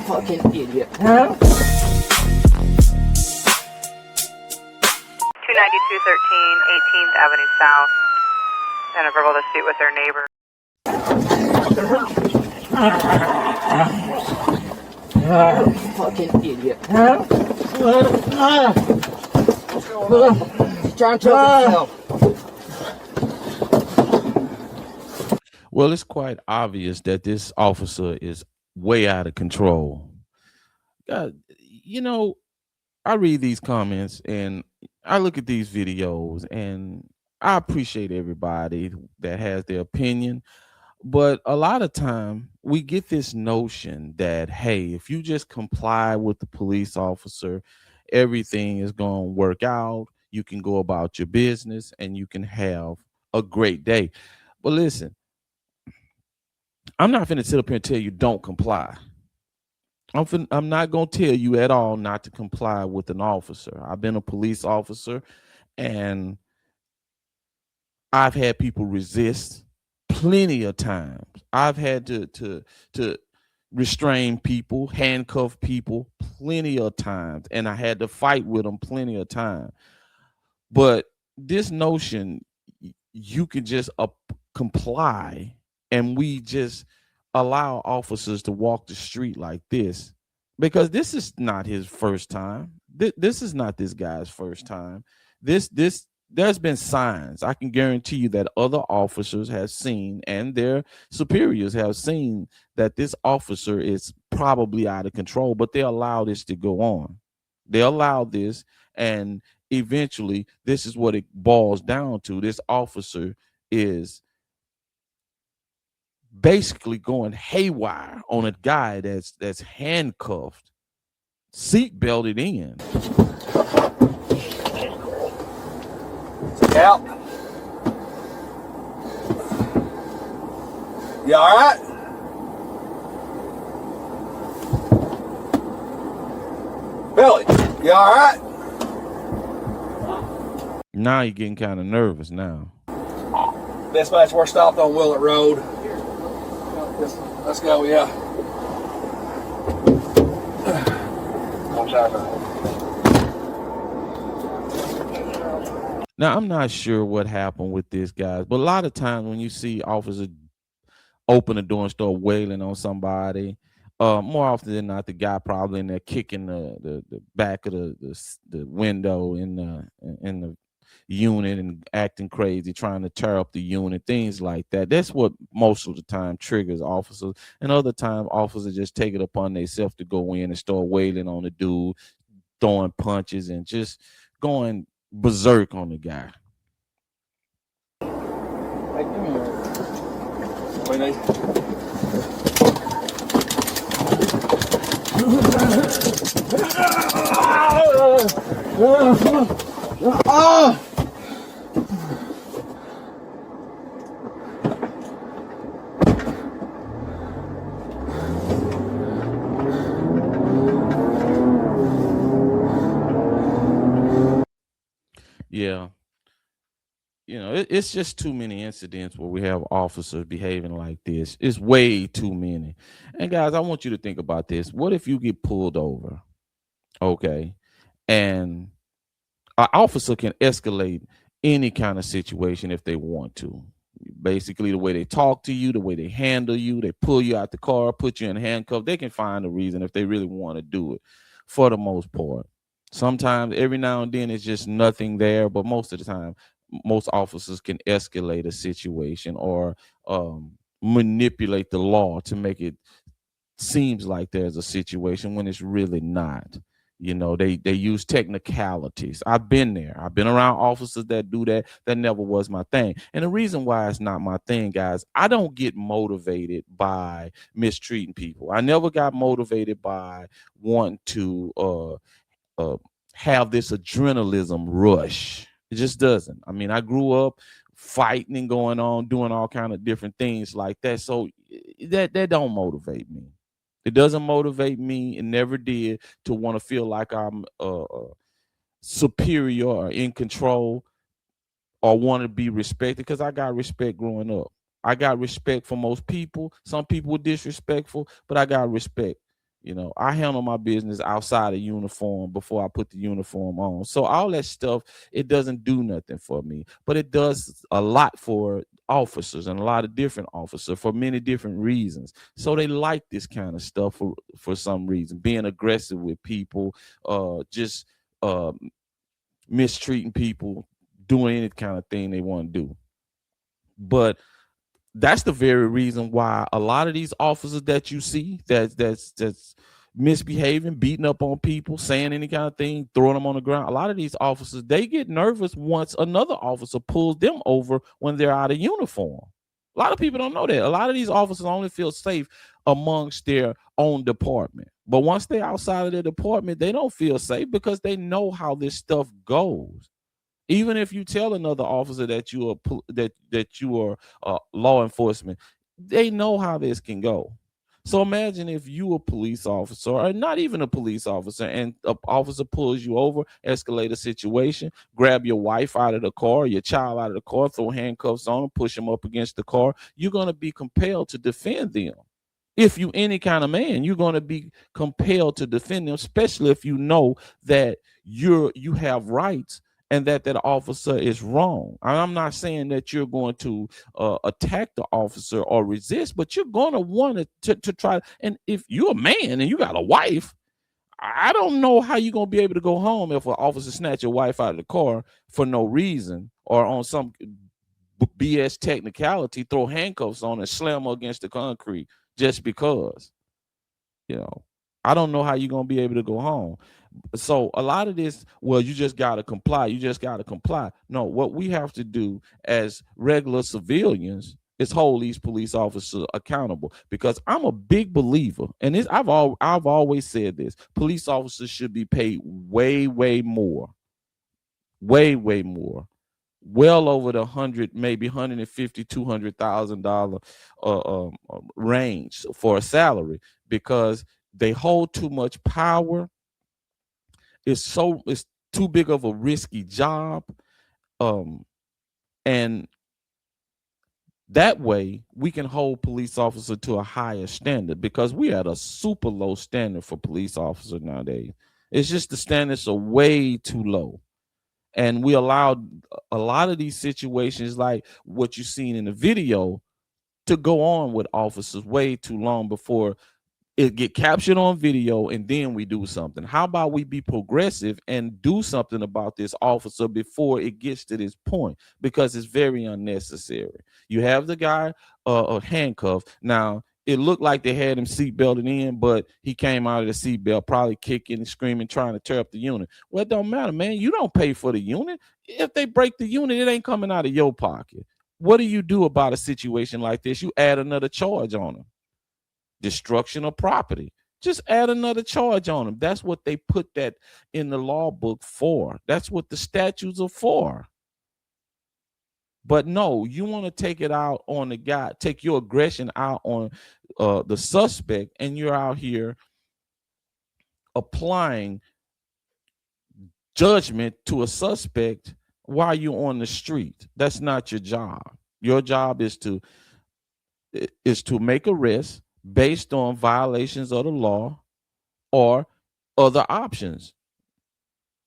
Fucking idiot. 29213 18th Avenue South. And a verbal dispute with their neighbor. Fucking idiot. He's trying to choke himself. Well, it's quite obvious that this officer is way out of control. God, you know, I read these comments and I look at these videos, and I appreciate everybody that has their opinion. But a lot of time we get this notion that, hey, if you just comply with the police officer, everything is going to work out. You can go about your business and you can have a great day. But listen, I'm not going to sit up here and tell you don't comply. I'm not going to tell you at all not to comply with an officer. I've been a police officer, and I've had people resist plenty of times. I've had to restrain people, handcuff people plenty of times, and I had to fight with them plenty of times. But this notion, you can just comply, and we just allow officers to walk the street like this, because this is not his first time. This is not this guy's first time. There's been signs. I can guarantee you that other officers have seen, and their superiors have seen, that this officer is probably out of control, but they allow this to go on. They allow this, and eventually this is what it boils down to. This officer is basically going haywire on a guy that's handcuffed, seat belted in. Out. You all right? Billy, you all right? Now you're getting kind of nervous now. Dispatch, we're stopped on Willett Road. Let's go, yeah. Now, I'm not sure what happened with this, guys, but a lot of times when you see officers open the door and start wailing on somebody, more often than not, the guy probably in there kicking the back of the window in the unit and acting crazy, trying to tear up the unit, things like that. That's what most of the time triggers officers. And other time, officers just take it upon themselves to go in and start wailing on the dude, throwing punches and just going berserk on the guy. Hey, give me a... Wait, Nate. Yeah. You know, it's just too many incidents where we have officers behaving like this. It's way too many. And guys, I want you to think about this. What if you get pulled over? Okay. And an officer can escalate any kind of situation if they want to. Basically, the way they talk to you, the way they handle you, they pull you out the car, put you in handcuffs. They can find a reason if they really want to do it, for the most part. Sometimes, every now and then, it's just nothing there. But most of the time, most officers can escalate a situation or manipulate the law to make it seems like there's a situation when it's really not. You know, they use technicalities. I've been there. I've been around officers that do that. That never was my thing. And the reason why it's not my thing, guys, I don't get motivated by mistreating people. I never got motivated by wanting to have this adrenaline rush. It just doesn't. I mean, I grew up fighting and going on, doing all kind of different things like that. So that don't motivate me. It doesn't motivate me. It never did, to want to feel like I'm superior or in control or want to be respected, because I got respect growing up. I got respect for most people. Some people were disrespectful, but I got respect. I handle my business outside of uniform before I put the uniform on. So all that stuff, it doesn't do nothing for me, but it does a lot for officers and a lot of different officers for many different reasons. So they like this kind of stuff for some reason, being aggressive with people, just mistreating people, doing any kind of thing they want to do. But that's the very reason why a lot of these officers that you see that's misbehaving, beating up on people, saying any kind of thing, throwing them on the ground. A lot of these officers, they get nervous once another officer pulls them over when they're out of uniform. A lot of people don't know that. A lot of these officers only feel safe amongst their own department. But once they're outside of their department, they don't feel safe because they know how this stuff goes. Even if you tell another officer that you are law enforcement, they know how this can go. So imagine if you a police officer or not even a police officer and an officer pulls you over, escalate a situation, grab your wife out of the car, your child out of the car, throw handcuffs on them, push them up against the car. You're going to be compelled to defend them. If you any kind of man, you're going to be compelled to defend them, especially if you know that you have rights and that officer is wrong. I'm not saying that you're going to attack the officer or resist, but you're going to want to try. And if you're a man and you got a wife, I don't know how you're going to be able to go home if an officer snatch your wife out of the car for no reason or on some BS technicality, throw handcuffs on and slam her against the concrete just because. I don't know how you're going to be able to go home. So a lot of this, well, you just got to comply. You just got to comply. No, what we have to do as regular civilians is hold these police officers accountable, because I'm a big believer, and I've always said this: police officers should be paid way more, way more, well over the 100, maybe 150, $200,000 range for a salary, because they hold too much power. It's too big of a risky job. And that way we can hold police officers to a higher standard, because we at a super low standard for police officers nowadays. It's just the standards are way too low. And we allowed a lot of these situations, like what you've seen in the video, to go on with officers way too long before it get captured on video, and then we do something. How about we be progressive and do something about this officer before it gets to this point, because it's very unnecessary. You have the guy handcuffed. Now, it looked like they had him seatbelted in, but he came out of the seatbelt, probably kicking and screaming, trying to tear up the unit. Well, it don't matter, man. You don't pay for the unit. If they break the unit, it ain't coming out of your pocket. What do you do about a situation like this? You add another charge on them. Destruction of property. Just add another charge on them. That's what they put that in the law book for. That's what the statutes are for. But no, you want to take it out on the guy, take your aggression out on the suspect, and you're out here applying judgment to a suspect while you're on the street. That's not your job. Your job is to make arrests based on violations of the law or other options.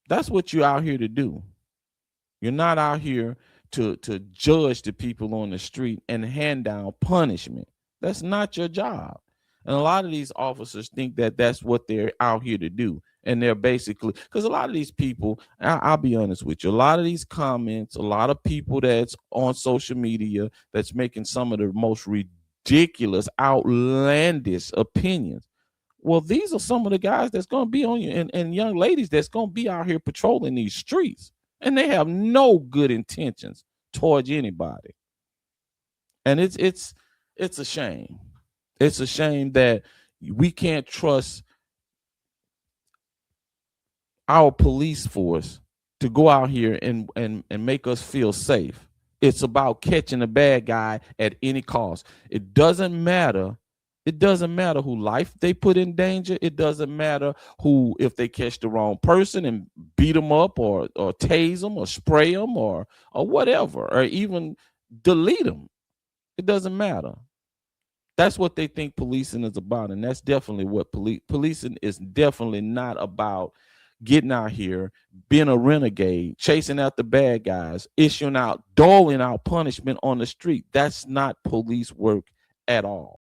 That's what you're out here to do. You're not out here to judge the people on the street and hand down punishment. That's not your job. And a lot of these officers think that that's what they're out here to do. And they're basically, because a lot of these people, I'll be honest with you, a lot of these comments, a lot of people that's on social media that's making some of the most ridiculous, outlandish opinions. Well, these are some of the guys that's going to be on you, and young ladies that's going to be out here patrolling these streets, and they have no good intentions towards anybody. And it's a shame. It's a shame that we can't trust our police force to go out here and make us feel safe. It's about catching a bad guy at any cost. It doesn't matter. It doesn't matter who life they put in danger. It doesn't matter who, if they catch the wrong person and beat them up or tase them or spray them or whatever, or even delete them. It doesn't matter. That's what they think policing is about, and that's definitely what policing is. Definitely not about getting out here, being a renegade, chasing out the bad guys, doling out punishment on the street. That's not police work at all.